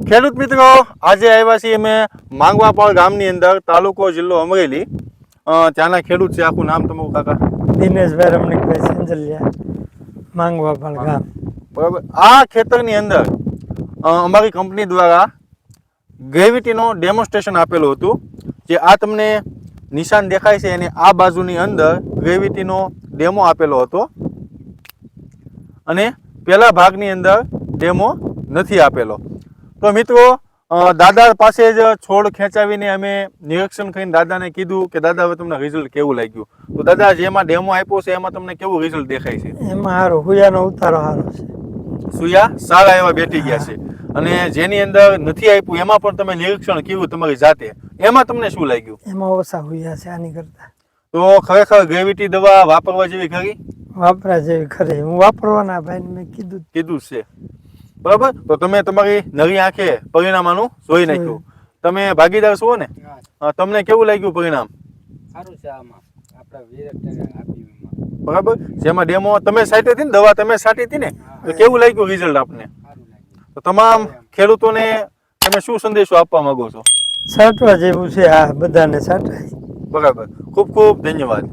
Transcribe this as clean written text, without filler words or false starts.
ખેડૂત મિત્રો, આજે આવ્યા છીએ અમે માંગવાપાળ ગામની અંદર, તાલુકો જિલ્લો અમરેલી. ત્યાંના ખેડૂત છે. આખું નામ તમારું કાકા? દિનેશભાઈ રમણીકભાઈ સેંજલિયા, માંગવાપાળ ગામ. બરાબર. આ ખેતરની અંદર અમારી કંપની દ્વારા ગ્રેવિટીનો ડેમોન્સ્ટ્રેશન આપેલું હતું. જે આ તમને નિશાન દેખાય છે અને આ બાજુની અંદર ગ્રેવિટીનો ડેમો આપેલો હતો અને પહેલા ભાગની અંદર ડેમો નથી આપેલો. તો મિત્રો, દાદા પાસે જ છોડ ખેંચાવીને અમે નિરીક્ષણ કરીને દાદાને કીધું કે દાદા હવે તમને રિઝલ્ટ કેવું લાગ્યું? તો દાદા, જેમાં ડેમો આપ્યો છે એમાં તમને કેવું રિઝલ્ટ દેખાય છે? એમાં સારો હુયાનો ઉતારો સારો છે. સુયા સારા એવા બેઠી ગયા છે. અને જેની અંદર નથી આપ્યું એમાં પણ તમે નિરીક્ષણ કર્યું તમારી જાતે, એમાં તમને શું લાગ્યું? એમાં ઓછા હુયા છે આની કરતા. તો ખરેખર ગ્રેવિટી દવા વાપરવા જેવી ખરી? વાપરા જેવી ખરી. હું વાપરવાના ભાઈને મેં કીધું છે. બરાબર. તો તમે તમારી નવી આંખે પરિણામ આનું જોઈ નાખ્યું. તમે ભાગીદાર છો ને? તમને કેવું લાગ્યું પરિણામ? સારું છે. આમાં આપણા વિરેક આપી બરાબર. જેમાં ડેમો તમે સાટી હતી ને, દવા તમે સાટી હતી ને, તો કેવું લાગ્યું રિઝલ્ટ આપને? તો તમામ ખેડૂતોને તમે શું સંદેશો આપવા માંગો છો? છાંટવા જેવું છે આ બધાને છાંટાય. બરાબર. ખૂબ ખૂબ ધન્યવાદ.